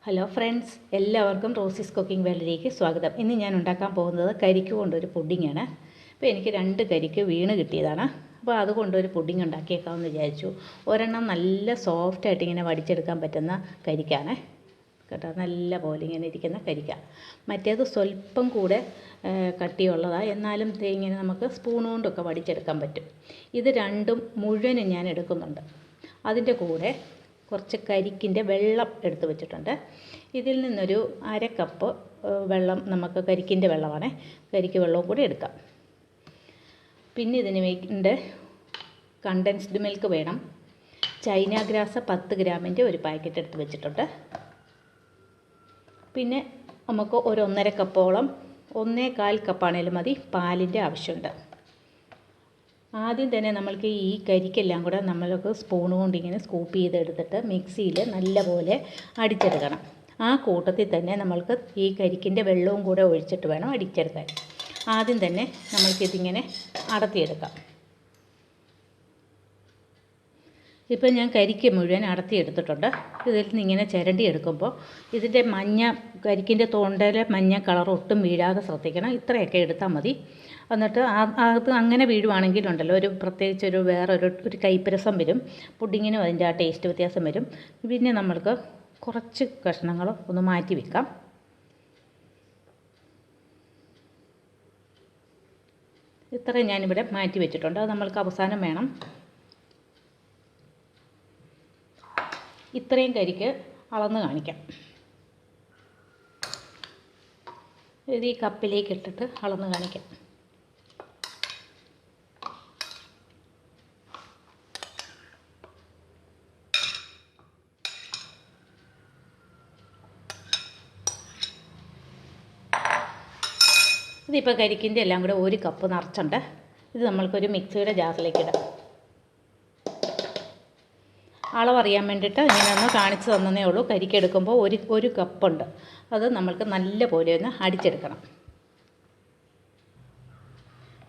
Hello friends, എല്ലാവർക്കും റോസീസ് cooking വേൾഡിലേക്ക് സ്വാഗതം. ഇന്ന് ഞാൻ ഉണ്ടാക്കാൻ പോകുന്നത് കരിക്ക് കൊണ്ടൊരു പുഡിങ്ങാണ്. അപ്പോൾ എനിക്ക് 2 കരിക്ക് വീണ് കിട്ടിയതാണ്. അപ്പോൾ അതുകൊണ്ടൊരു പുഡിങ് ഉണ്ടാക്കിയേക്കാമെന്ന് വിചാരിച്ചു. ഒരെണ്ണം നല്ല സോഫ്റ്റായിട്ട് ഇങ്ങനെ വടിച്ചെടുക്കാൻ പറ്റുന്ന കരിക്കാണ് കേട്ടോ, നല്ല പോലെ ഇങ്ങനെ ഇരിക്കുന്ന കരിക്ക. മറ്റേത് സ്വല്പം കൂടെ കട്ടിയുള്ളതാണ്, എന്നാലും ഇങ്ങനെ നമുക്ക് സ്പൂൺ കൊണ്ടൊക്കെ വടിച്ചെടുക്കാൻ പറ്റും. ഇത് രണ്ടും മുഴുവനും ഞാൻ എടുക്കുന്നുണ്ട്. അതിൻ്റെ കൂടെ കുറച്ച് കരിക്കിൻ്റെ വെള്ളം എടുത്ത് വെച്ചിട്ടുണ്ട്. ഇതിൽ നിന്നൊരു 1/2 കപ്പ് വെള്ളം, നമുക്ക് കരിക്കിൻ്റെ വെള്ളമാണ്, കരിക്ക് വെള്ളവും കൂടി എടുക്കാം. പിന്നെ ഇതിന് വേണ്ട കണ്ടൻസ്ഡ് മിൽക്ക് വേണം. ചൈനാഗ്രാസ് 10 ഗ്രാമിൻ്റെ ഒരു പാക്കറ്റ് എടുത്ത് വെച്ചിട്ടുണ്ട്. പിന്നെ നമുക്ക് ഒരു 1.5 കപ്പോളം, 1/4 കപ്പാണേലും മതി, പാലിൻ്റെ ആവശ്യമുണ്ട്. ആദ്യം തന്നെ നമ്മൾക്ക് ഈ കരിക്കെല്ലാം കൂടെ നമ്മൾക്ക് സ്പൂൺ കൊണ്ട് ഇങ്ങനെ സ്കൂപ്പ് ചെയ്തെടുത്തിട്ട് മിക്സിയിൽ നല്ലപോലെ അടിച്ചെടുക്കണം. ആ കൂട്ടത്തിൽ തന്നെ നമ്മൾക്ക് ഈ കരിക്കിൻ്റെ വെള്ളവും കൂടെ ഒഴിച്ചിട്ട് വേണം അടിച്ചെടുക്കാൻ. ആദ്യം തന്നെ നമ്മൾക്കിതിങ്ങനെ അടത്തിയെടുക്കാം. ഇപ്പം ഞാൻ കരിക്ക് മുഴുവൻ അടത്തിയെടുത്തിട്ടുണ്ട്. ഇതിൽ നിന്ന് ഇങ്ങനെ ചിരണ്ടി എടുക്കുമ്പോൾ ഇതിൻ്റെ കരിക്കിൻ്റെ തൊണ്ടയിലെ മഞ്ഞ കളർ ഒട്ടും വീഴാതെ ശ്രദ്ധിക്കണം. ഇത്രയൊക്കെ എടുത്താൽ മതി. എന്നിട്ട് അത് അങ്ങനെ വീഴുവാണെങ്കിലുണ്ടല്ലോ, പ്രത്യേകിച്ചൊരു വേറൊരു കയ്പ്പരസം വരും. പുഡിങ്ങിനും അതിൻ്റെ ആ ടേസ്റ്റ് വ്യത്യാസം വരും. പിന്നെ നമ്മൾക്ക് കുറച്ച് കഷ്ണങ്ങൾ ഒന്ന് മാറ്റി വെക്കാം. ഇത്രയും ഞാനിവിടെ മാറ്റി വെച്ചിട്ടുണ്ട്. അത് നമ്മൾക്ക് അവസാനം വേണം. ഇത്രയും കരിക്ക് അളന്ന് കാണിക്കാം. ഇത് ഈ കപ്പിലേക്ക് ഇട്ടിട്ട് അളന്ന് കാണിക്കാം. ഇതിപ്പോൾ കരിക്കിൻ്റെ എല്ലാം കൂടെ 1 കപ്പ് നിറച്ചുണ്ട്. ഇത് നമ്മൾക്കൊരു മിക്സിയുടെ ജാറിലേക്ക് ഇടാം. അളവറിയാൻ വേണ്ടിയിട്ട് ഇങ്ങനെ ഒന്ന് കാണിച്ചു തന്നേ ഉള്ളൂ. കരിക്കെടുക്കുമ്പോൾ ഒരു കപ്പുണ്ട്. അത് നമ്മൾക്ക് നല്ല പോലെ ഒന്ന് അടിച്ചെടുക്കണം.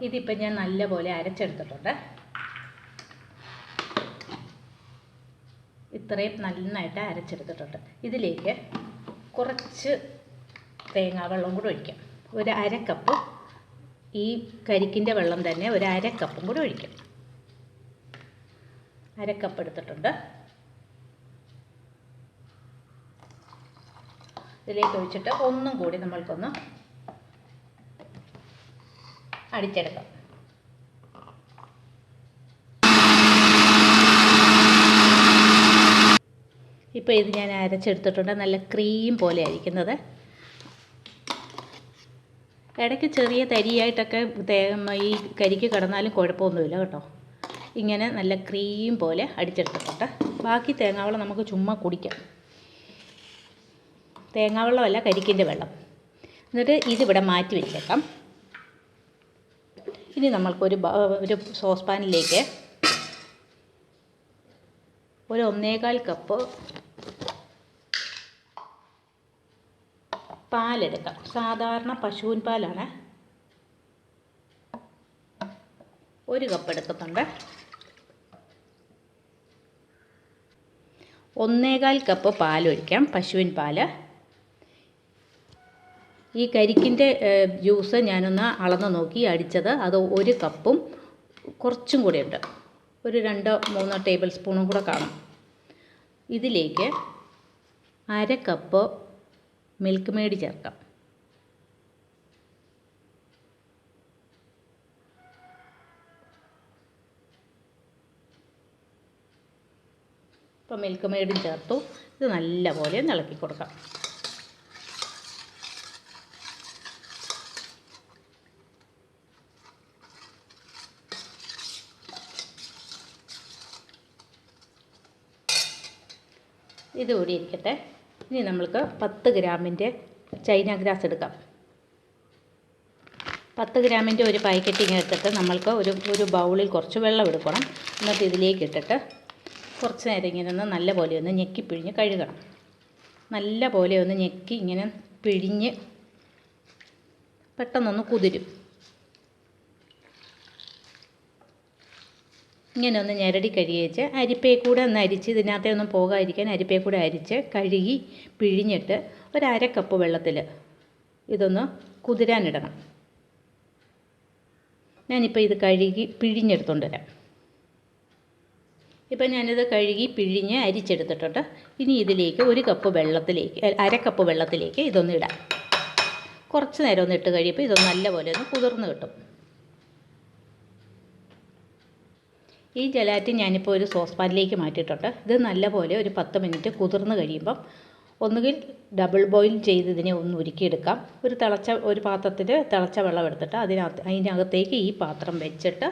ഇതിപ്പോൾ ഞാൻ നല്ല പോലെ അരച്ചെടുത്തിട്ടുണ്ട്. ഇത്രയും നന്നായിട്ട് അരച്ചെടുത്തിട്ടുണ്ട്. ഇതിലേക്ക് കുറച്ച് തേങ്ങാവെള്ളം കൂടെ ഒഴിക്കാം. ഒരു 1/2 കപ്പ് ഈ കരിക്കിൻ്റെ വെള്ളം തന്നെ ഒരു 1/2 കപ്പും കൂടെ ഒഴിക്കാം. 1/2 കപ്പ് എടുത്തിട്ടുണ്ട്. ഇതിലേക്ക് ഒഴിച്ചിട്ട് ഒന്നും കൂടി നമ്മൾക്കൊന്ന് അടിച്ചെടുക്കാം. ഇപ്പോൾ ഇത് ഞാൻ അരച്ചെടുത്തിട്ടുണ്ട്. നല്ല ക്രീം പോലെ ആയിരിക്കുന്നത്. ഇടയ്ക്ക് ചെറിയ തരിയായിട്ടൊക്കെ ഈ കരിക്ക് കിടന്നാലും കുഴപ്പമൊന്നുമില്ല കേട്ടോ. ഇങ്ങനെ നല്ല ക്രീം പോലെ അടിച്ചെടുത്തിട്ടുണ്ട്. ബാക്കി തേങ്ങാവെള്ളം നമുക്ക് ചുമ്മാ കുടിക്കാം. തേങ്ങാവെള്ളമല്ല, കരിക്കിൻ്റെ വെള്ളം. എന്നിട്ട് ഇതിവിടെ മാറ്റി വെച്ചേക്കാം. ഇനി നമ്മൾക്കൊരു സോസ് പാനിലേക്ക് ഒരു 1/4 കപ്പ് പാലെടുക്കാം. സാധാരണ പശുവിൻ പാലാണ്. 1 കപ്പ് എടുക്കുന്നുണ്ട്. 1/4 കപ്പ് പാലൊഴിക്കാം, പശുവിൻ പാല്. ഈ കരിക്കിൻ്റെ ജ്യൂസ് ഞാനൊന്ന് അളന്ന് നോക്കി അടിച്ചത്. അത് 1 കപ്പും കുറച്ചും കൂടെ ഉണ്ട്. ഒരു 2-3 ടേബിൾ സ്പൂണും കൂടെ കാണും. ഇതിലേക്ക് 1/2 കപ്പ് മിൽക്ക് മെയ്ഡ് ചേർക്കാം. ഇപ്പോൾ മിൽക്ക് മെയ്ഡും ചേർത്തു. ഇത് നല്ലപോലെ ഇളക്കി കൊടുക്കാം. ഇത് കൂടി ഇരിക്കട്ടെ. ഇനി നമ്മൾക്ക് 10 ഗ്രാമിൻ്റെ ചൈനാഗ്രാസ് എടുക്കാം. 10 ഗ്രാമിൻ്റെ ഒരു പാക്കറ്റ് ഇങ്ങനെ എടുത്തിട്ട് നമ്മൾക്ക് ഒരു ബൗളിൽ കുറച്ച് വെള്ളം എടുക്കണം. എന്നിട്ട് ഇതിലേക്ക് ഇട്ടിട്ട് കുറച്ച് നേരം ഇങ്ങനെ ഒന്ന് നല്ല പോലെ ഒന്ന് ഞെക്കി പിഴിഞ്ഞ് കഴുകണം. നല്ല പോലെ ഒന്ന് ഞെക്കി ഇങ്ങനെ പിഴിഞ്ഞ് പെട്ടെന്നൊന്ന് കുതിരും. ഇങ്ങനെ ഒന്ന് ഞെരടി കഴിയേച്ച് അരിപ്പയിൽ കൂടെ ഒന്ന് അരിച്ച് ഇതിനകത്തെ ഒന്നും പോകാതിരിക്കാൻ അരിപ്പയിൽ കൂടെ അരിച്ച് കഴുകി പിഴിഞ്ഞിട്ട് ഒരു 1/2 കപ്പ് വെള്ളത്തിൽ ഇതൊന്ന് കുതിരാനിടണം. ഞാനിപ്പോൾ ഇത് കഴുകി പിഴിഞ്ഞെടുത്തുകൊണ്ട് വരാം. ഇപ്പം ഞാനിത് കഴുകി പിഴിഞ്ഞ് അരിച്ചെടുത്തിട്ടുണ്ട്. ഇനി ഇതിലേക്ക് 1 കപ്പ് വെള്ളത്തിലേക്ക് 1/2 കപ്പ് വെള്ളത്തിലേക്ക് ഇതൊന്ന് ഇടാം. കുറച്ച് നേരം ഒന്ന് ഇട്ട് കഴിയുമ്പോൾ ഇതൊന്ന് നല്ലപോലെ ഒന്ന് കുതിർന്ന് കിട്ടും. ഈ ജലാറ്റിൻ ഞാനിപ്പോൾ ഒരു സോസ് പാനിലേക്ക് മാറ്റിയിട്ടുണ്ട്. ഇത് നല്ലപോലെ ഒരു 10 മിനിറ്റ് കുതിർന്ന് കഴിയുമ്പം ഒന്നുകിൽ ഡബിൾ ബോയിൽ ചെയ്ത് ഇതിനെ ഒന്ന് ഉരുക്കിയെടുക്കാം. ഒരു പാത്രത്തിൽ തിളച്ച വെള്ളം എടുത്തിട്ട് അതിനകത്തേക്ക് ഈ പാത്രം വെച്ചിട്ട്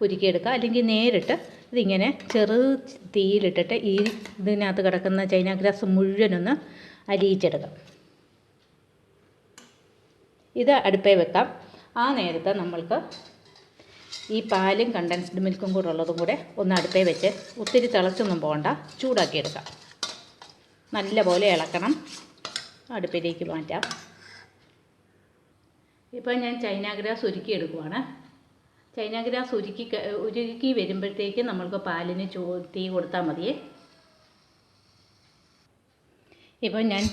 ഉരുക്കിയെടുക്കുക. അല്ലെങ്കിൽ നേരിട്ട് ഇതിങ്ങനെ ചെറു തീയിലിട്ടിട്ട് ഇതിനകത്ത് കിടക്കുന്ന ചൈനാഗ്രാസ് മുഴുവനൊന്ന് അലിയിച്ചെടുക്കാം. ഇത് അടുപ്പേ വെക്കാം. ആ നേരത്തെ നമ്മൾക്ക് ഈ പാലും കണ്ടൻസ്ഡ് മിൽക്കും കൂടെ ഉള്ളതും കൂടെ ഒന്ന് അടുപ്പേ വെച്ച് ഒത്തിരി തിളച്ചൊന്നും പോകണ്ട, ചൂടാക്കിയെടുക്കാം. നല്ലപോലെ ഇളക്കണം. അടുപ്പിലേക്ക് മാറ്റാം. ഇപ്പോൾ ഞാൻ ചൈനാഗ്രാസ് ഉരുക്കിയെടുക്കുവാണ്. ചൈനാഗ്രാസ് ഉരുക്കി വരുമ്പോഴത്തേക്ക് നമ്മൾക്ക് പാലിന് തീ കൊടുത്താൽ മതിയേ. ഇപ്പോൾ ഞാൻ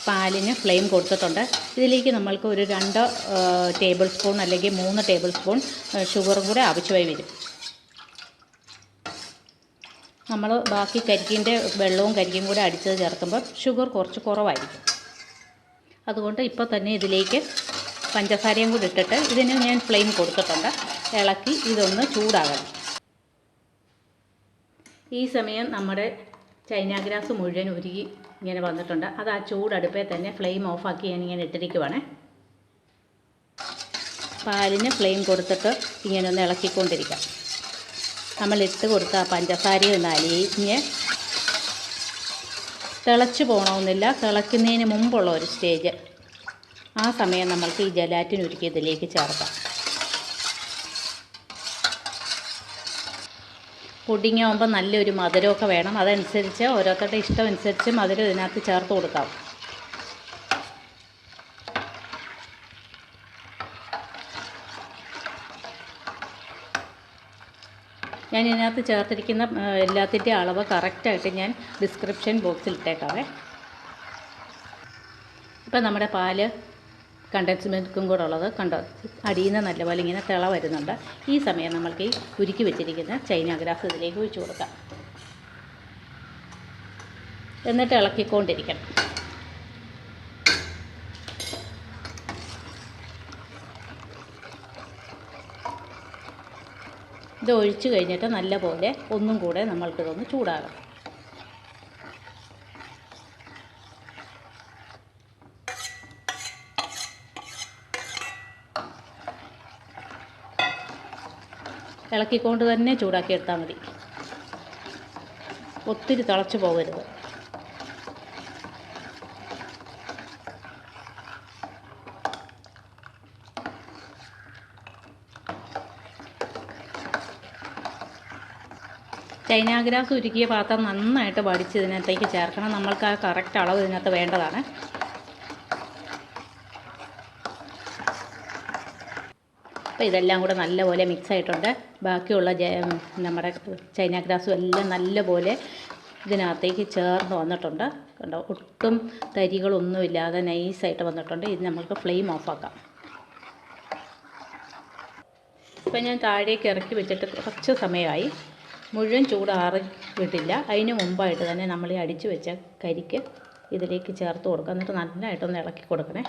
പാലിന് ഫ്ലെയിം കൊടുത്തിട്ടുണ്ട്. ഇതിലേക്ക് നമ്മൾക്ക് ഒരു 2 ടേബിൾ സ്പൂൺ അല്ലെങ്കിൽ 3 ടേബിൾ സ്പൂൺ ഷുഗറും കൂടെ ആവശ്യമായി വരും. നമ്മൾ ബാക്കി കരിക്കിൻ്റെ വെള്ളവും കരിക്കും കൂടെ അടിച്ചത് ചേർക്കുമ്പോൾ ഷുഗർ കുറച്ച് കുറവായിരിക്കും. അതുകൊണ്ട് ഇപ്പോൾ തന്നെ ഇതിലേക്ക് പഞ്ചസാരയും കൂടി ഇട്ടിട്ട് ഇതിന് ഞാൻ ഫ്ലെയിം കൊടുത്തിട്ടുണ്ട്. ഇളക്കി ഇതൊന്ന് ചൂടാകണം. ഈ സമയം നമ്മുടെ ചൈനാഗ്രാസ് മുഴുവൻ ഉരുകി ഇങ്ങനെ വന്നിട്ടുണ്ട്. അത് ആ ചൂടടുപ്പേ തന്നെ ഫ്ലെയിം ഓഫാക്കി ഞാനിങ്ങനെ ഇട്ടിരിക്കുവാണ്. പാലിന് ഫ്ലെയിം കൊടുത്തിട്ട് ഇങ്ങനെ ഒന്ന് ഇളക്കിക്കൊണ്ടിരിക്കാം. നമ്മൾ ഇട്ട് കൊടുത്ത പഞ്ചസാരയും ഒന്ന് അലിഞ്ഞ് തിളച്ച് പോകണമെന്നില്ല, തിളയ്ക്കുന്നതിന് മുമ്പുള്ള ഒരു സ്റ്റേജ്. ആ സമയം നമ്മൾക്ക് ഈ ജലാറ്റിൻ ഉരുക്കി ഇതിലേക്ക് ചേർക്കാം. പുഡിങ് ആകുമ്പോൾ നല്ലൊരു മധുരമൊക്കെ വേണം. അതനുസരിച്ച് ഓരോരുത്തരുടെ ഇഷ്ടമനുസരിച്ച് മധുരം ഇതിനകത്ത് ചേർത്ത് കൊടുക്കാം. ഞാൻ ഇതിനകത്ത് ചേർത്തിരിക്കുന്ന എല്ലാത്തിൻ്റെ അളവ് കറക്റ്റായിട്ട് ഞാൻ ഡിസ്ക്രിപ്ഷൻ ബോക്സിൽ ഇട്ടേക്കാവേ. ഇപ്പം നമ്മുടെ പാല് കണ്ടൻസ്ഡ് മിൽക്കും കൂടെ ഉള്ളത് കണ്ടോ, അടിയിൽ നിന്ന് നല്ലപോലെ ഇങ്ങനെ തിള വരുന്നുണ്ട്. ഈ സമയം നമ്മൾക്ക് ഈ ഉരുക്കി വെച്ചിരിക്കുന്ന ചൈനാഗ്രാസ് ഇതിലേക്ക് ഒഴിച്ചു കൊടുക്കാം. എന്നിട്ട് ഇളക്കിക്കൊണ്ടിരിക്കണം. ഇത് ഒഴിച്ച് കഴിഞ്ഞിട്ട് നല്ലപോലെ ഒന്നും കൂടെ നമ്മൾക്കിതൊന്ന് ചൂടാകാം. ഇളക്കിക്കൊണ്ട് തന്നെ ചൂടാക്കി എടുത്താൽ മതി. ഒത്തിരി തിളച്ച് പോകരുത്. ചൈനാഗ്രാസ് ഉരുക്കിയ പാത്രം നന്നായിട്ട് വടിച്ച് ഇതിനകത്തേക്ക് ചേർക്കണം. നമ്മൾക്ക് ആ കറക്റ്റ് അളവ് ഇതിനകത്ത് വേണ്ടതാണ്. അപ്പോൾ ഇതെല്ലാം കൂടെ നല്ലപോലെ മിക്സ് ആയിട്ടുണ്ട്. ബാക്കിയുള്ള നമ്മുടെ ചൈനാഗ്രാസും എല്ലാം നല്ലപോലെ ഇതിനകത്തേക്ക് ചേർന്ന് വന്നിട്ടുണ്ട്. കണ്ടോ, ഒട്ടും തരികളൊന്നുമില്ലാതെ നൈസായിട്ട് വന്നിട്ടുണ്ട്. ഇത് നമ്മൾക്ക് ഫ്ലെയിം ഓഫാക്കാം. ഇപ്പം ഞാൻ താഴേക്ക് ഇറക്കി വെച്ചിട്ട് കുറച്ച് സമയമായി. മുഴുവൻ ചൂടാറി വിട്ടില്ല. അതിന് മുമ്പായിട്ട് തന്നെ നമ്മൾ ഈ അടിച്ചു വെച്ച കരിക്ക് ഇതിലേക്ക് ചേർത്ത് കൊടുക്കുക. എന്നിട്ട് നല്ലതായിട്ടൊന്ന് ഇളക്കി കൊടുക്കണേ.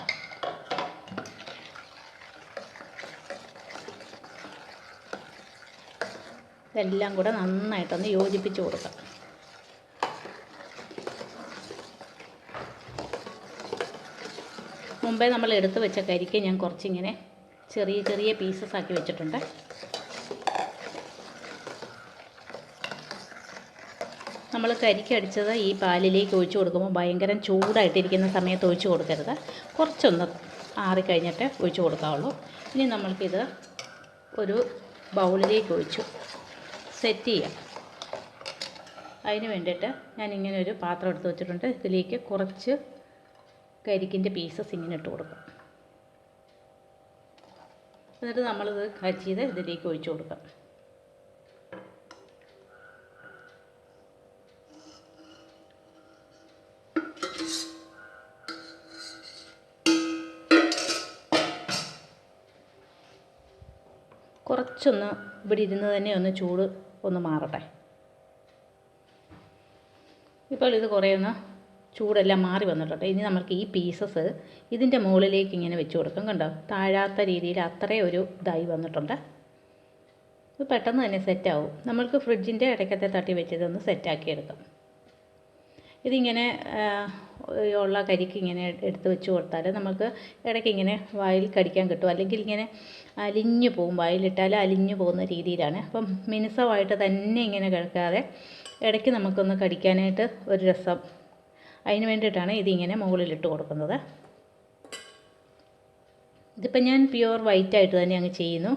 ഇതെല്ലാം കൂടെ നന്നായിട്ടൊന്ന് യോജിപ്പിച്ച് കൊടുക്കാം. മുമ്പേ നമ്മൾ എടുത്ത് വെച്ച കരിക്ക് ഞാൻ കുറച്ചിങ്ങനെ ചെറിയ ചെറിയ പീസസ് ആക്കി വെച്ചിട്ടുണ്ട്. നമ്മൾ കരിക്കടിച്ചത് ഈ പാലിലേക്ക് ഒഴിച്ച് കൊടുക്കുമ്പോൾ ഭയങ്കര ചൂടായിട്ടിരിക്കുന്ന സമയത്ത് ഒഴിച്ച് കൊടുക്കരുത്. കുറച്ചൊന്ന് ആറിക്കഴിഞ്ഞിട്ട് ഒഴിച്ച് കൊടുക്കാവുള്ളൂ. ഇനി നമ്മൾക്കിത് ഒരു ബൗളിലേക്ക് ഒഴിച്ചു സെറ്റ് ചെയ്യാം. അതിന് വേണ്ടിയിട്ട് ഞാനിങ്ങനെ ഒരു പാത്രം എടുത്ത് വെച്ചിട്ടുണ്ട്. ഇതിലേക്ക് കുറച്ച് കരിക്കിൻ്റെ പീസസ് ഇങ്ങനെ ഇട്ട് കൊടുക്കാം. എന്നിട്ട് നമ്മളിത് കച്ചിയത് ഇതിലേക്ക് ഒഴിച്ച് കൊടുക്കാം. കുറച്ചൊന്ന് ഇവിടെ ഇരുന്ന് തന്നെ ഒന്ന് ചൂട് ഒന്ന് മാറട്ടെ. ഇപ്പോൾ ഇത് കുറേ ഒന്ന് ചൂടെല്ലാം മാറി വന്നിട്ടുണ്ട്. ഇനി നമുക്ക് ഈ പീസസ് ഇതിൻ്റെ മുകളിലേക്ക് ഇങ്ങനെ വെച്ച് കൊടുക്കാം. കണ്ടോ, താഴാത്ത രീതിയിൽ അത്രയും ഒരു ഇതായി വന്നിട്ടുണ്ട്. ഇത് പെട്ടെന്ന് തന്നെ സെറ്റാവും. നമ്മൾക്ക് ഫ്രിഡ്ജിൻ്റെ ഇടയ്ക്കത്തെ തട്ടി വെച്ചതൊന്ന് സെറ്റാക്കി എടുക്കാം. ഇതിങ്ങനെ ഉള്ള കരിക്ക് ഇങ്ങനെ എടുത്ത് വെച്ച് കൊടുത്താൽ നമുക്ക് ഇടയ്ക്ക് ഇങ്ങനെ വായിൽ കടിക്കാൻ കിട്ടും. അല്ലെങ്കിൽ ഇങ്ങനെ അലിഞ്ഞു പോകും, വായിലിട്ടാൽ അലിഞ്ഞു പോകുന്ന രീതിയിലാണ്. അപ്പം മിനുസമായിട്ട് തന്നെ ഇങ്ങനെ കിടക്കാതെ ഇടയ്ക്ക് നമുക്കൊന്ന് കടിക്കാനായിട്ട് ഒരു രസം. അതിന് വേണ്ടിയിട്ടാണ് ഇതിങ്ങനെ മുകളിലിട്ട് കൊടുക്കുന്നത്. ഇതിപ്പോൾ ഞാൻ പ്യുവർ വൈറ്റായിട്ട് തന്നെ അങ്ങ് ചെയ്യുന്നു.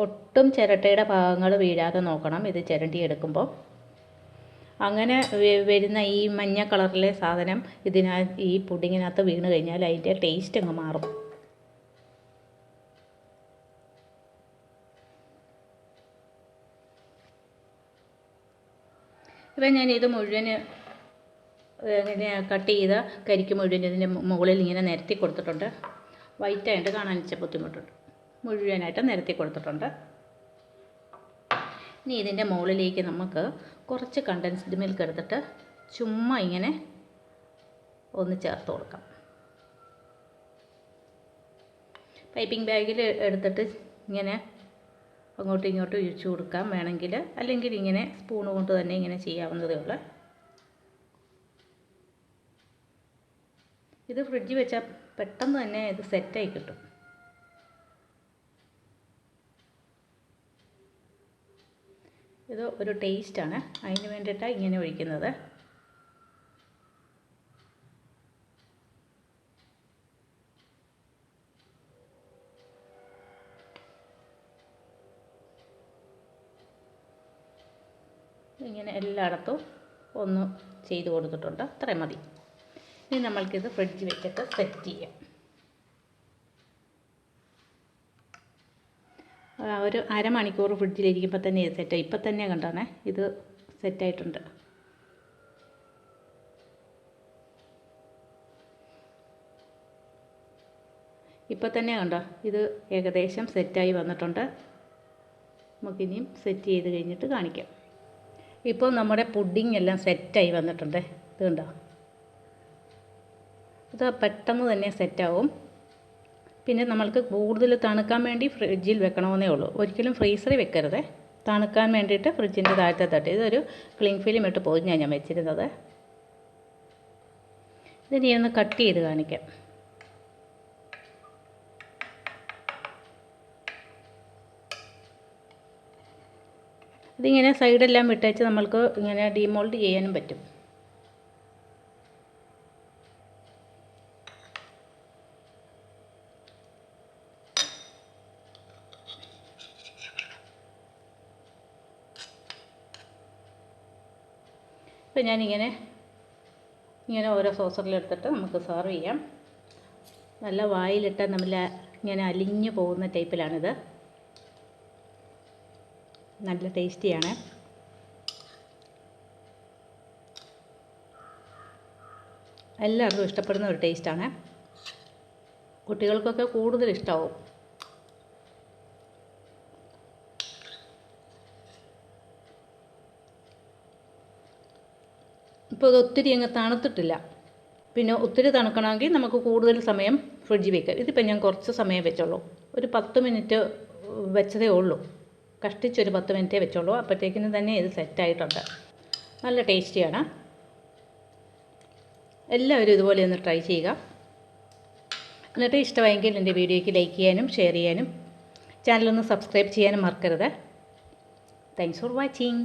ഒട്ടും ചിരട്ടയുടെ ഭാഗങ്ങൾ വീഴാതെ നോക്കണം ഇത് ചിരണ്ടിയെടുക്കുമ്പോൾ. അങ്ങനെ വരുന്ന ഈ മഞ്ഞ കളറിലെ സാധനം ഈ പുഡിങ്ങിനകത്ത് വീണ് കഴിഞ്ഞാൽ അതിൻ്റെ ടേസ്റ്റ് അങ്ങ് മാറും. ഇപ്പം ഞാൻ ഇത് മുഴുവൻ ഇങ്ങനെ കട്ട് ചെയ്ത കരിക്ക് മുഴുവൻ ഇതിൻ്റെ മുകളിൽ ഇങ്ങനെ നിരത്തി കൊടുത്തിട്ടുണ്ട്. വൈറ്റായിട്ട് കാണാൻ വെച്ച ബുദ്ധിമുട്ടുണ്ട്. മുഴുവനായിട്ട് നിരത്തി കൊടുത്തിട്ടുണ്ട്. ഇനി ഇതിൻ്റെ മുകളിലേക്ക് നമുക്ക് കുറച്ച് കണ്ടൻസ്ഡ് മിൽക്ക് എടുത്തിട്ട് ചുമ്മാ ഇങ്ങനെ ഒന്ന് ചേർത്ത് കൊടുക്കാം. പൈപ്പിംഗ് ബാഗിൽ എടുത്തിട്ട് ഇങ്ങനെ അങ്ങോട്ടും ഇങ്ങോട്ടും ഒഴിച്ചു കൊടുക്കാം വേണമെങ്കിൽ, അല്ലെങ്കിൽ ഇങ്ങനെ സ്പൂൺ കൊണ്ട് തന്നെ ഇങ്ങനെ ചെയ്യാവുന്നതേ ഉള്ളൂ. ഇത് ഫ്രിഡ്ജിൽ വെച്ചാൽ പെട്ടെന്ന് തന്നെ ഇത് സെറ്റായി കിട്ടും. ഇത് ഒരു ടേസ്റ്റാണ്, അതിന് വേണ്ടിയിട്ടാണ് ഇങ്ങനെ ഒഴിക്കുന്നത്. ഇങ്ങനെ എല്ലായിടത്തും ഒന്ന് ചെയ്ത് കൊടുത്തിട്ടുണ്ട്. അത്രയും മതി. ഇനി നമ്മൾക്കിത് ഫ്രിഡ്ജിൽ വെച്ചിട്ട് സെറ്റ് ചെയ്യാം. ഒരു അരമണിക്കൂർ ഫ്രിഡ്ജിലിരിക്കുമ്പോൾ തന്നെ ഇത് സെറ്റായി. ഇപ്പം തന്നെ കണ്ടാണേ ഇത് സെറ്റായിട്ടുണ്ട്. ഇപ്പം തന്നെ കണ്ടോ ഇത് ഏകദേശം സെറ്റായി വന്നിട്ടുണ്ട്. നമുക്കിനിയും സെറ്റ് ചെയ്ത് കഴിഞ്ഞിട്ട് കാണിക്കാം. ഇപ്പോൾ നമ്മുടെ പുഡിംഗ് എല്ലാം സെറ്റായി വന്നിട്ടുണ്ട്. ഇത് കണ്ടോ, ഇത് പെട്ടെന്ന് തന്നെ സെറ്റാവും. പിന്നെ നമ്മൾക്ക് കൂടുതൽ തണുക്കാൻ വേണ്ടി ഫ്രിഡ്ജിൽ വെക്കണമെന്നേ ഉള്ളൂ. ഒരിക്കലും ഫ്രീസറിൽ വെക്കരുത്. തണുക്കാൻ വേണ്ടിയിട്ട് ഫ്രിഡ്ജിൻ്റെ താഴത്തെ തട്ട് ഇതൊരു ക്ലിങ് ഫിലിം ഇട്ട് പൊതിഞ്ഞാണ് ഞാൻ വെച്ചിരുന്നത്. ഇതിനി ഒന്ന് കട്ട് ചെയ്ത് കാണിക്കാം. ഇതിങ്ങനെ സൈഡെല്ലാം വിട്ടേച്ച് നമ്മൾക്ക് ഇങ്ങനെ ഡീമോൾഡ് ചെയ്യാനും പറ്റും. ഇപ്പം ഞാനിങ്ങനെ ഓരോ സോസറിലെടുത്തിട്ട് നമുക്ക് സെർവ് ചെയ്യാം. നല്ല വായിലിട്ട് നമ്മൾ ഇങ്ങനെ അലിഞ്ഞു പോകുന്ന ടൈപ്പിലാണിത്. നല്ല ടേസ്റ്റിയാണ്. എല്ലാവർക്കും ഇഷ്ടപ്പെടുന്ന ഒരു ടേസ്റ്റാണ്. കുട്ടികൾക്കൊക്കെ കൂടുതൽ ഇഷ്ടമാവും. ഇപ്പോൾ ഇത് ഒത്തിരി അങ്ങ് തണുത്തിട്ടില്ല. പിന്നെ ഒത്തിരി തണുക്കണമെങ്കിൽ നമുക്ക് കൂടുതൽ സമയം ഫ്രിഡ്ജിൽ വെക്കാം. ഇതിപ്പോൾ ഞാൻ കുറച്ച് സമയം വെച്ചുള്ളൂ. ഒരു 10 മിനിറ്റ് വെച്ചതേ ഉള്ളൂ. കഷ്ടിച്ചൊരു 10 മിനിറ്റേ വെച്ചുള്ളൂ. അപ്പോഴത്തേക്കിനും തന്നെ ഇത് സെറ്റായിട്ടുണ്ട്. നല്ല ടേസ്റ്റിയാണ്. എല്ലാവരും ഇതുപോലെ ഒന്ന് ട്രൈ ചെയ്യുക. എന്നിട്ട് ഇഷ്ടമായെങ്കിൽ എൻ്റെ വീഡിയോയ്ക്ക് ലൈക്ക് ചെയ്യാനും ഷെയർ ചെയ്യാനും ചാനലൊന്ന് സബ്സ്ക്രൈബ് ചെയ്യാനും മറക്കരുത്. Thanks for watching.